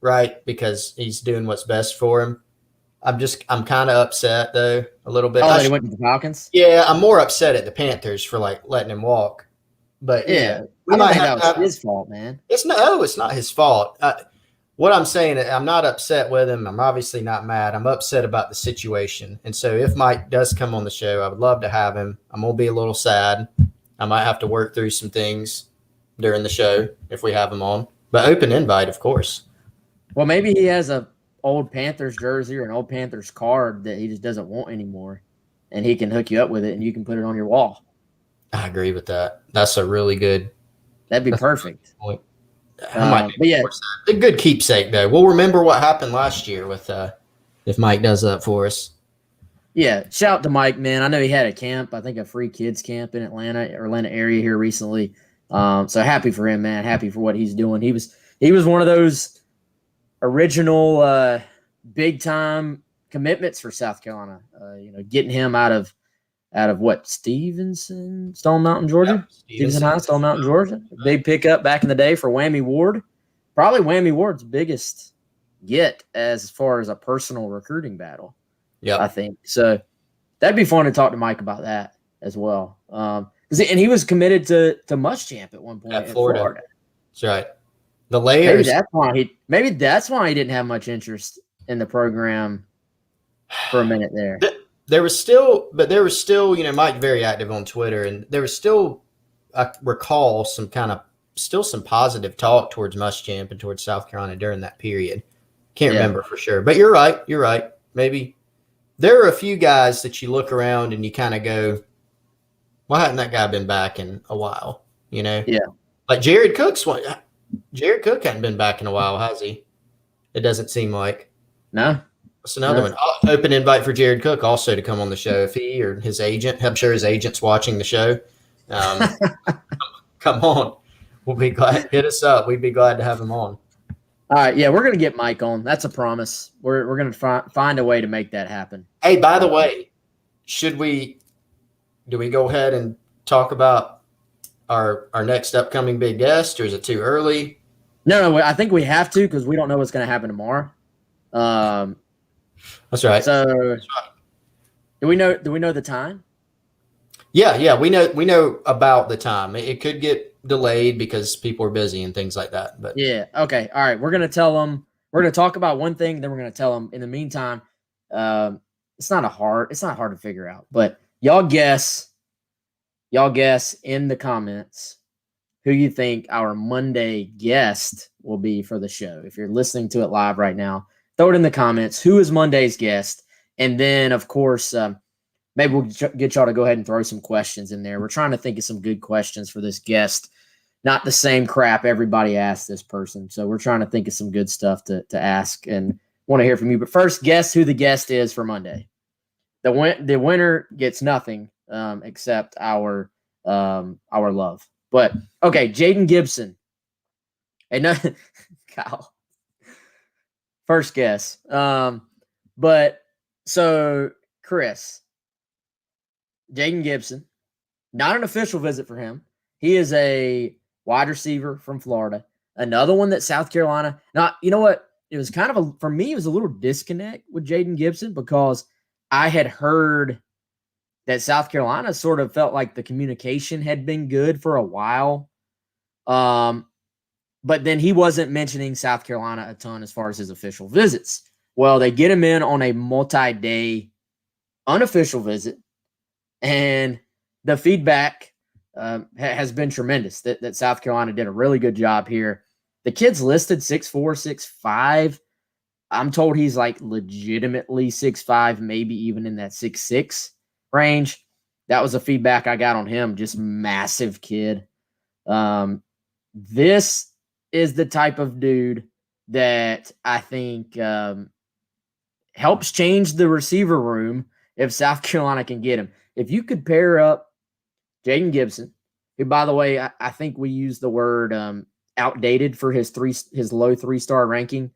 right? Because he's doing what's best for him. I'm kind of upset though a little bit. Oh, that he went to the Falcons? Yeah, I'm more upset at the Panthers for like letting him walk. But Yeah. I We didn't might think have that to was have. his fault, man. It's not his fault. What I'm saying, I'm not upset with him. I'm obviously not mad. I'm upset about the situation. And so if Mike does come on the show, I would love to have him. I'm gonna be a little sad. I might have to work through some things during the show if we have him on. But open invite, of course. Well, maybe he has a old Panthers jersey or an old Panthers card that he just doesn't want anymore, and he can hook you up with it, and you can put it on your wall. I agree with that. That's a really good That'd be perfect. point. But yeah, A good keepsake though. We'll remember what happened last year with if Mike does that for us. yeah. Shout out to Mike, man. I know he had a camp, I think a free kids camp in Atlanta area here recently. So happy for him, man. Happy for what he's doing. He was one of those original big time commitments for South Carolina. Getting him out of what, Stevenson, Stone Mountain, Georgia? Yeah, Stevenson High, Stone Mountain, Georgia. Big pickup back in the day for Whammy Ward. Probably Whammy Ward's biggest get as far as a personal recruiting battle. Yeah, I think. So that'd be fun to talk to Mike about that as well. And he was committed to Muschamp at one point at in Florida. That's right. The layers. Maybe that's why he didn't have much interest in the program for a minute there. There was still, Mike very active on Twitter, and there was still, I recall some positive talk towards Muschamp and towards South Carolina during that period. Can't remember for sure, but you're right. Maybe there are a few guys that you look around and you kind of go, why hadn't that guy been back in a while? Yeah. Like Jared Cook's one. Jared Cook hadn't been back in a while, has he? It doesn't seem like. No. What's another one? Open invite for Jared Cook also to come on the show if he or his agent. I'm sure his agent's watching the show. Come on. We'll be glad. Hit us up. We'd be glad to have him on. All right. Yeah, we're going to get Mike on. That's a promise. We're going to find a way to make that happen. Hey, by the way, do we go ahead and talk about our next upcoming big guest, or is it too early? No, I think we have to because we don't know what's going to happen tomorrow. That's right. So, do we know the time? Yeah, we know about the time. It could get delayed because people are busy and things like that. But yeah, okay, all right. We're gonna tell them. We're gonna talk about one thing, then we're gonna tell them. In the meantime, it's not hard to figure out. But y'all guess in the comments who you think our Monday guest will be for the show. If you're listening to it live right now, throw it in the comments. Who is Monday's guest? And then, of course, maybe we'll get y'all to go ahead and throw some questions in there. We're trying to think of some good questions for this guest. Not the same crap everybody asked this person. So we're trying to think of some good stuff to ask and want to hear from you. But first, guess who the guest is for Monday. The winner gets nothing except our love. But, okay, Jaden Gibson. Hey, no, Kyle. First guess. But, so, Chris, Jaden Gibson, not an official visit for him. He is a wide receiver from Florida. Another one that South Carolina. Now, you know what? It was kind of for me, it was a little disconnect with Jaden Gibson because I had heard that South Carolina sort of felt like the communication had been good for a while. But then he wasn't mentioning South Carolina a ton as far as his official visits. Well, they get him in on a multi-day unofficial visit, and the feedback has been tremendous that South Carolina did a really good job here. The kid's listed 6'4", 6'5". I'm told he's like legitimately 6'5", maybe even in that 6'6" range. That was the feedback I got on him. Just massive kid. This is the type of dude that I think helps change the receiver room if South Carolina can get him. If you could pair up Jaden Gibson, who, by the way, I think we use the word outdated for his low 3-star ranking.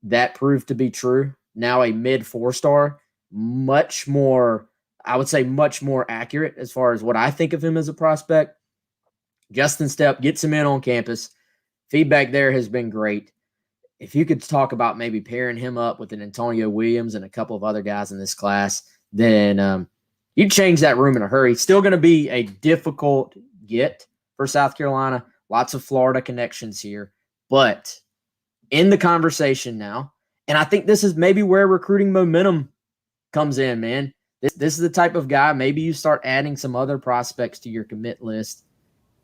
That proved to be true. Now a mid 4-star, much more accurate as far as what I think of him as a prospect. Justin Stepp gets him in on campus. Feedback there has been great. if you could talk about maybe pairing him up with an Antonio Williams and a couple of other guys in this class, then you'd change that room in a hurry. Still going to be a difficult get for South Carolina. Lots of Florida connections here, but in the conversation now, and I think this is maybe where recruiting momentum comes in, man. This is the type of guy, maybe you start adding some other prospects to your commit list.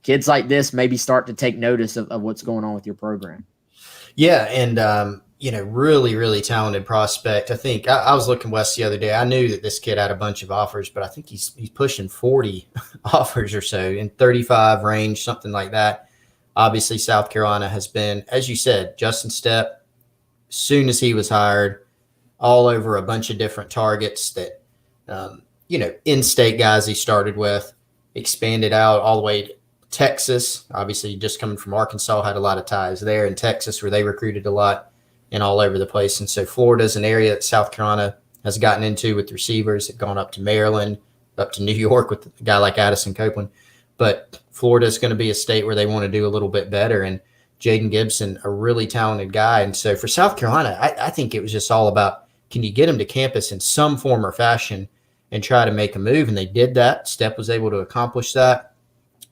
Kids like this maybe start to take notice of what's going on with your program. Yeah, and really, really talented prospect. I think I was looking west the other day. I knew that this kid had a bunch of offers, but I think he's pushing 40 offers or so in 35 range, something like that. Obviously, South Carolina has been, as you said, Justin Stepp, as soon as he was hired, all over a bunch of different targets that, in-state guys he started with, expanded out all the way to Texas. Obviously, just coming from Arkansas, had a lot of ties there in Texas where they recruited a lot and all over the place. And so Florida is an area that South Carolina has gotten into with receivers, have gone up to Maryland, up to New York with a guy like Addison Copeland. But Florida is going to be a state where they want to do a little bit better. And Jaden Gibson, a really talented guy. And so for South Carolina, I think it was just all about, can you get him to campus in some form or fashion and try to make a move? And they did that. Stepp was able to accomplish that.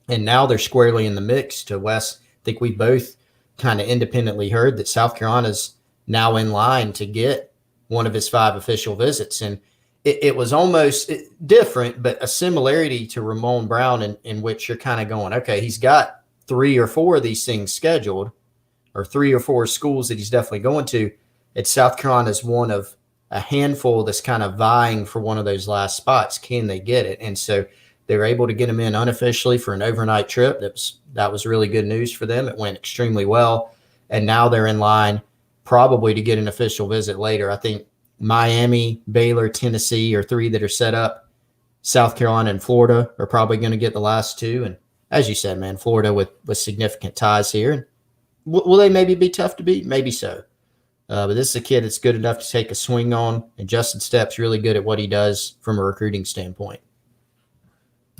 And now they're squarely in the mix. To Wes, I think we both kind of independently heard that South Carolina's now in line to get one of his 5 official visits. And it was almost different, but a similarity to Ramon Brown in which you're kind of going, okay, he's got 3 or 4 of these things scheduled, or 3 or 4 schools that he's definitely going to. It's South Carolina's one of a handful that's kind of vying for one of those last spots. Can they get it? And so they were able to get him in unofficially for an overnight trip. That was really good news for them. It went extremely well. And now they're in line probably to get an official visit later. I think Miami, Baylor, Tennessee are 3 that are set up. South Carolina and Florida are probably going to get the last 2. And as you said, man, Florida with significant ties here. And will they maybe be tough to beat? Maybe so. But this is a kid that's good enough to take a swing on. And Justin Stepp's really good at what he does from a recruiting standpoint.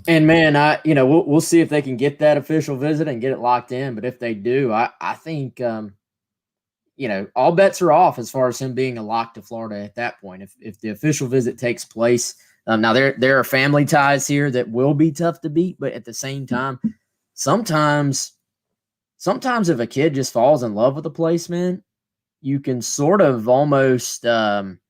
And man, we'll see if they can get that official visit and get it locked in. But if they do, I think all bets are off as far as him being a lock to Florida at that point. If the official visit takes place, now there are family ties here that will be tough to beat, but at the same time, sometimes if a kid just falls in love with a place, man, you can sort of almost you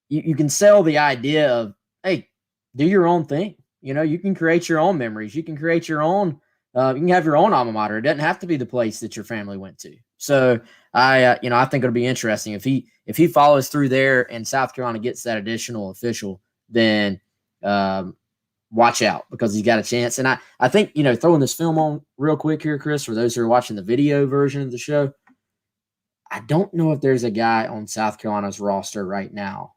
can sell the idea of, hey, do your own thing. You can create your own memories. You can create your own. You can have your own alma mater. It doesn't have to be the place that your family went to. So I think it'll be interesting if he follows through there and South Carolina gets that additional official, then watch out, because he's got a chance. And I think, throwing this film on real quick here, Chris, for those who are watching the video version of the show, I don't know if there's a guy on South Carolina's roster right now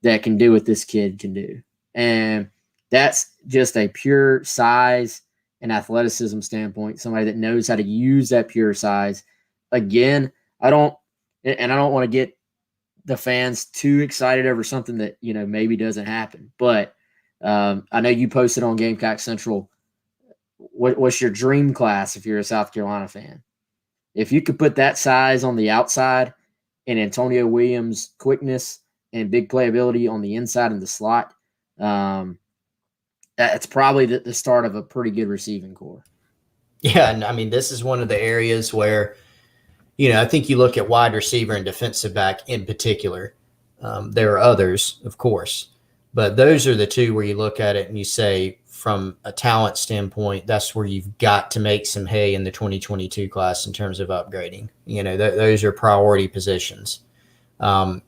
that can do what this kid can do. And that's just a pure size and athleticism standpoint, somebody that knows how to use that pure size. Again, I don't want to get the fans too excited over something that, maybe doesn't happen. But I know you posted on Gamecock Central, what's your dream class if you're a South Carolina fan? If you could put that size on the outside and Antonio Williams' quickness and big playability on the inside and the slot, that's probably the start of a pretty good receiving core. Yeah, and I mean, this is one of the areas where, I think you look at wide receiver and defensive back in particular. There are others, of course, but those are the 2 where you look at it and you say, from a talent standpoint, that's where you've got to make some hay in the 2022 class in terms of upgrading. Those are priority positions. And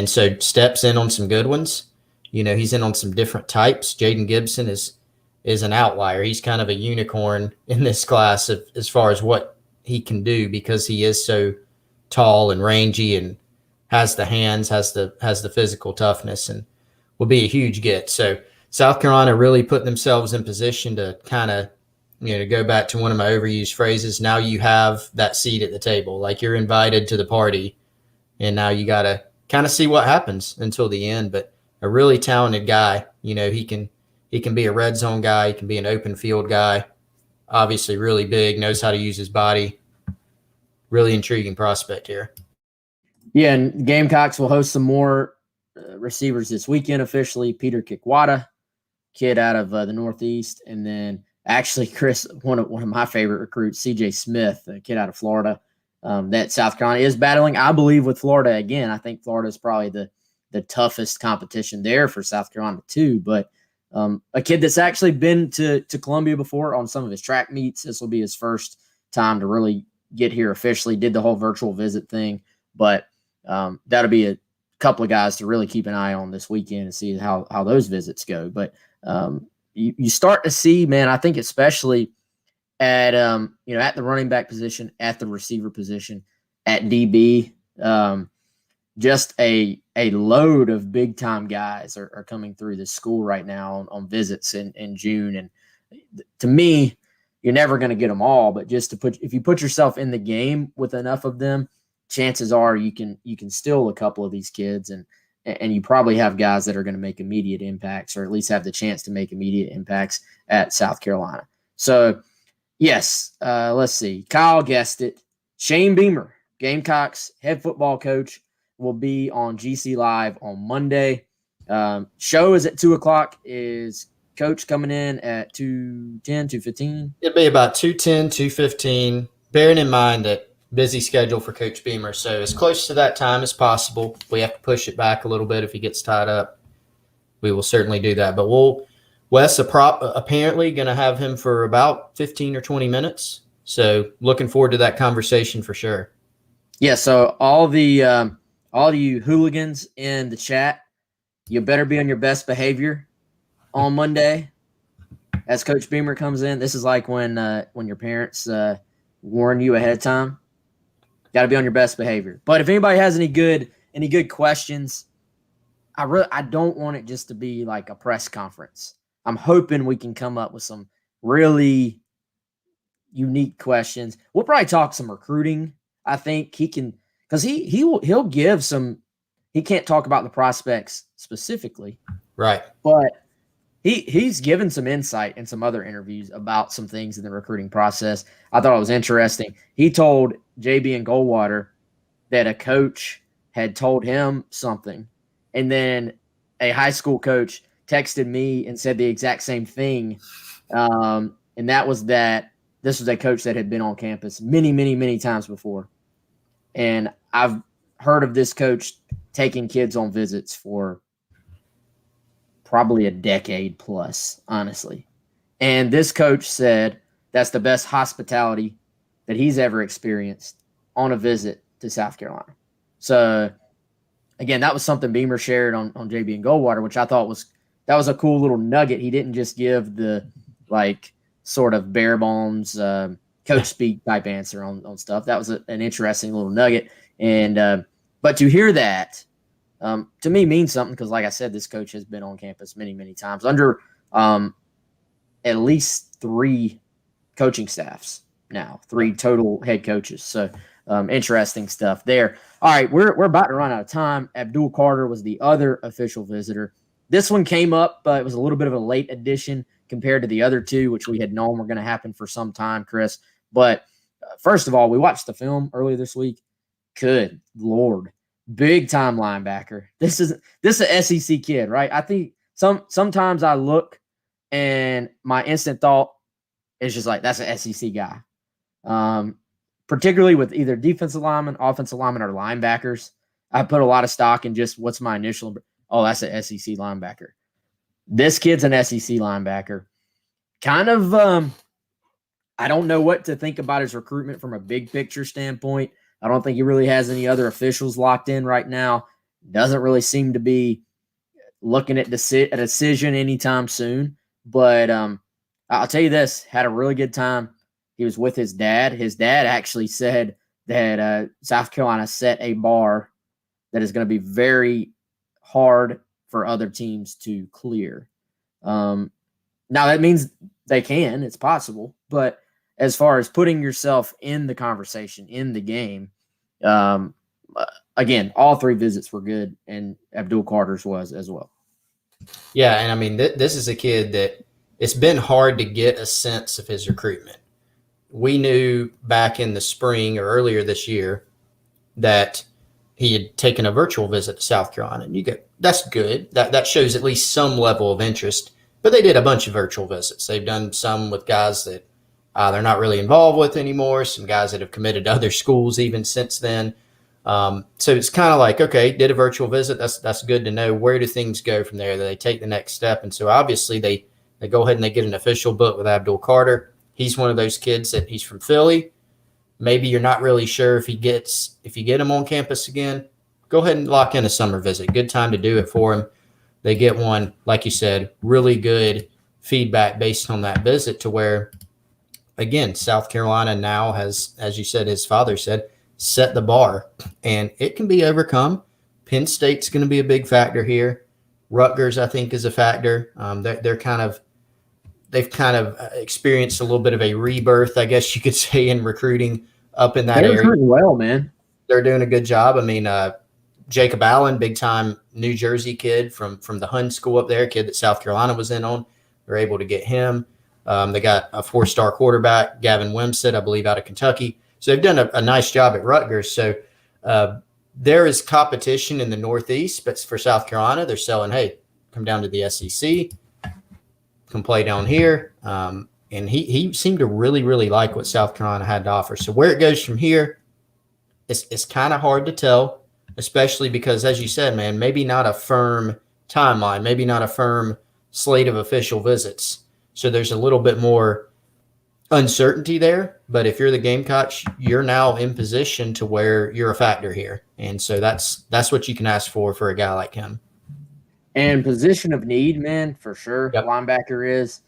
so Steps in on some good ones. He's in on some different types. Jaden Gibson is an outlier. He's kind of a unicorn in this class as far as what he can do, because he is so tall and rangy and has the hands, has the physical toughness, and will be a huge get. So South Carolina really put themselves in position to kind of, to go back to one of my overused phrases, now you have that seat at the table. Like, you're invited to the party, and now you got to kind of see what happens until the end. But a really talented guy, he can be a red zone guy. He can be an open field guy. Obviously really big, knows how to use his body. really intriguing prospect here. Yeah, and Gamecocks will host some more receivers this weekend officially. Peter Kikwata, kid out of the Northeast, and then actually Chris, one of my favorite recruits, CJ Smith, a kid out of Florida, that South Carolina is battling, I believe, with Florida again. I think Florida is probably the toughest competition there for South Carolina too. But a kid that's actually been to Columbia before on some of his track meets. This will be his first time to really get here officially. Did the whole virtual visit thing, but that'll be a couple of guys to really keep an eye on this weekend and see how those visits go. But you start to see, man, I think especially at at the running back position, at the receiver position, at DB, just a load of big time guys are coming through this school right now on visits in June. And to me, you're never going to get them all, but just if you put yourself in the game with enough of them, chances are you can steal a couple of these kids, and you probably have guys that are going to make immediate impacts, or at least have the chance to make immediate impacts at South Carolina. So yes, let's see. Kyle guessed it. Shane Beamer, Gamecocks head football coach, will be on GC Live on Monday. Show is at 2:00. Is Coach coming in at 2:10, 2:15? It'll be about 2:10, 2:15, bearing in mind that busy schedule for Coach Beamer. So as close to that time as possible. We have to push it back a little bit if he gets tied up. We will certainly do that. But Wes apparently going to have him for about 15 or 20 minutes. So looking forward to that conversation for sure. Yeah, so all you hooligans in the chat, you better be on your best behavior on Monday as Coach Beamer comes in. This is like when your parents warn you ahead of time. Got to be on your best behavior. But if anybody has any good questions, I don't want it just to be like a press conference. I'm hoping we can come up with some really unique questions. We'll probably talk some recruiting. I think he can, because he'll give some. He can't talk about the prospects specifically, right? But he's given some insight in some other interviews about some things in the recruiting process. I thought it was interesting. He told JB and Goldwater that a coach had told him something, and then a high school coach texted me and said the exact same thing. And that was that this was a coach that had been on campus many, many, many times before. And I've heard of this coach taking kids on visits for probably a decade plus, honestly. And this coach said that's the best hospitality that he's ever experienced on a visit to South Carolina. So, again, that was something Beamer shared on JB and Goldwater, which I thought was a cool little nugget. He didn't just give the, like, sort of bare bones coach speak type answer on stuff. That was an interesting little nugget. And but to hear that, to me means something because, like I said, this coach has been on campus many, many times under at least 3 coaching staffs now, 3 total head coaches. So interesting stuff there. All right, we're about to run out of time. Abdul Carter was the other official visitor. This one came up, but it was a little bit of a late addition compared to the other 2, which we had known were going to happen for some time, Chris. But first of all, we watched the film earlier this week. Good Lord. Big time linebacker. This is an SEC kid, right? I think sometimes I look and my instant thought is just like, that's an SEC guy. Particularly with either defensive linemen, offensive linemen, or linebackers. I put a lot of stock in just what's my initial. Oh, that's an SEC linebacker. This kid's an SEC linebacker. Kind of, I don't know what to think about his recruitment from a big picture standpoint. I don't think he really has any other officials locked in right now. Doesn't really seem to be looking at a decision anytime soon. But I'll tell you this, had a really good time. He was with his dad. His dad actually said that South Carolina set a bar that is going to be very hard for other teams to clear. Now, that means they can. It's possible. But as far as putting yourself in the conversation, in the game, again, all 3 visits were good, and Abdul Carter's was as well. Yeah, and I mean, this is a kid that it's been hard to get a sense of his recruitment. we knew back in the spring or earlier this year that he had taken a virtual visit to South Carolina. And you go, that's good. That shows at least some level of interest. But they did a bunch of virtual visits. They've done some with guys that they're not really involved with anymore, some guys that have committed to other schools even since then. So it's kind of like, okay, did a virtual visit. That's good to know. Where do things go from there? Do they take the next step? And so obviously they go ahead and they get an official book with Abdul Carter. He's one of those kids that he's from Philly. Maybe you're not really sure if you get him on campus again, go ahead and lock in a summer visit. Good time to do it for him. They get one, like you said, really good feedback based on that visit to where, again, South Carolina now has, as you said, his father said, set the bar, and it can be overcome. Penn State's going to be a big factor here. Rutgers, I think, is a factor. They've kind of experienced a little bit of a rebirth, I guess you could say, in recruiting up in that area. They're recruiting well, man. They're doing a good job. I mean, Jacob Allen, big-time New Jersey kid from the Hun school up there, kid that South Carolina was in on. They're able to get him. They got a 4-star quarterback, Gavin Wimsatt, I believe, out of Kentucky. So they've done a nice job at Rutgers. So there is competition in the Northeast, but for South Carolina, they're selling, hey, come down to the SEC, come play down here. And he seemed to really, really like what South Carolina had to offer. So where it goes from here, it's kind of hard to tell, especially because, as you said, man, maybe not a firm timeline, maybe not a firm slate of official visits. So there's a little bit more uncertainty there. But if you're the Gamecocks, you're now in position to where you're a factor here. And so that's what you can ask for a guy like him. And position of need, man, for sure. Yep. Linebacker is.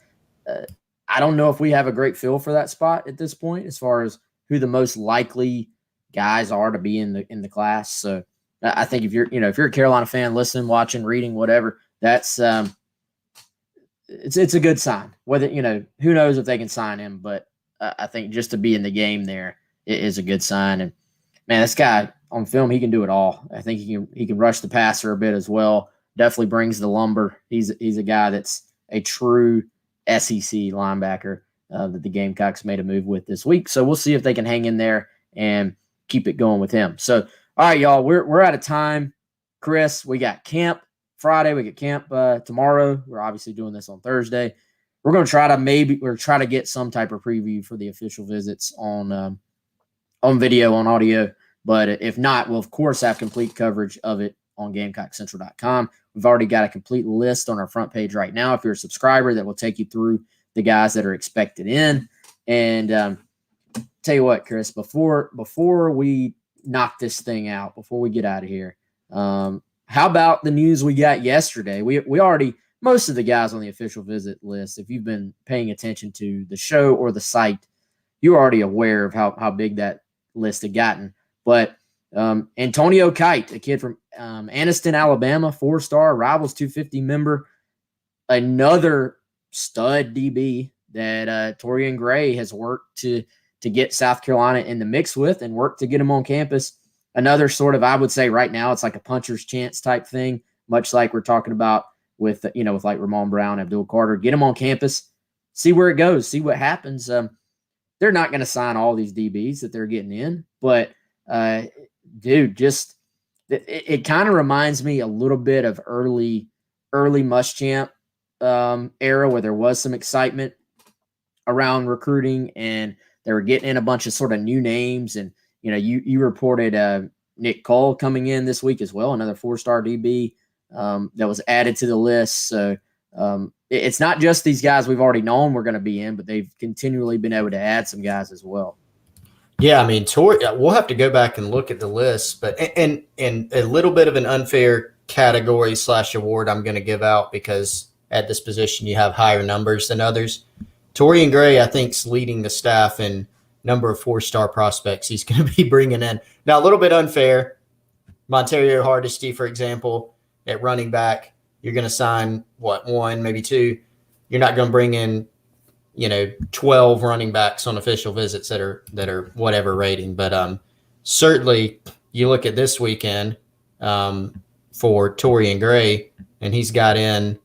I don't know if we have a great feel for that spot at this point as far as who the most likely guys are to be in the class. So I think if you're a Carolina fan, listening, watching, reading, whatever, that's it's a good sign. Whether, who knows if they can sign him, but I think just to be in the game there is a good sign. And man, this guy on film, he can do it all. I think he can rush the passer a bit as well. Definitely brings the lumber. He's a guy that's a true SEC linebacker that the Gamecocks made a move with this week. So we'll see if they can hang in there and keep it going with him. So, all right, y'all, we're out of time. Chris, we got camp Friday. We got camp tomorrow. We're obviously doing this on Thursday. We're going to try to get some type of preview for the official visits on video, on audio. But if not, we'll, of course, have complete coverage of it on GamecockCentral.com. We've already got a complete list on our front page right now. If you're a subscriber, that will take you through the guys that are expected in. And tell you what, Chris, before we knock this thing out, before we get out of here, how about the news we got yesterday? We already, most of the guys on the official visit list, if you've been paying attention to the show or the site, you're already aware of how big that list had gotten. But Antonio Kite, a kid from Anniston, Alabama, 4-star, Rivals 250 member, another stud DB that Torian Gray has worked to get South Carolina in the mix with and worked to get him on campus. Another sort of, I would say right now, it's like a puncher's chance type thing, much like we're talking about with like Ramon Brown, Abdul Carter. Get him on campus, see where it goes, see what happens. They're not going to sign all these DBs that they're getting in, but dude, just it kind of reminds me a little bit of early Muschamp era where there was some excitement around recruiting and they were getting in a bunch of sort of new names. And, you reported Nick Cole coming in this week as well, another 4-star DB that was added to the list. So it's not just these guys we've already known we're going to be in, but they've continually been able to add some guys as well. Yeah, I mean, we'll have to go back and look at the list, but and a little bit of an unfair category / award I'm going to give out because at this position you have higher numbers than others. Torian Gray, I think, is leading the staff in number of 4-star prospects he's going to be bringing in. Now, a little bit unfair. Montario Hardesty, for example, at running back, you're going to sign, 1, maybe 2. You're not going to bring in 12 running backs on official visits that are whatever rating. But certainly you look at this weekend for Torian Gray, and he's got in,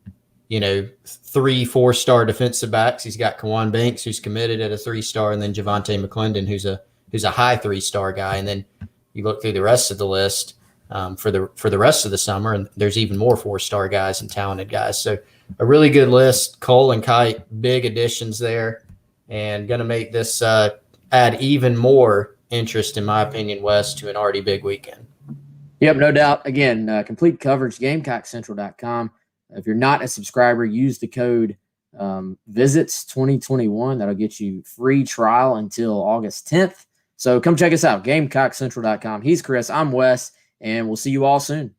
3 3 4-star defensive backs. He's got Kawan Banks, who's committed at a 3-star, and then Javante McClendon, who's a high 3-star guy. And then you look through the rest of the list for the rest of the summer, and there's even more 4-star guys and talented guys. So a really good list. Cole and Kite, big additions there, and going to make this add even more interest, in my opinion, Wes, to an already big weekend. Yep, no doubt. Again, complete coverage, GamecockCentral.com. If you're not a subscriber, use the code VISITS 2021. That'll get you free trial until August 10th. So come check us out, GamecockCentral.com. He's Chris. I'm Wes, and we'll see you all soon.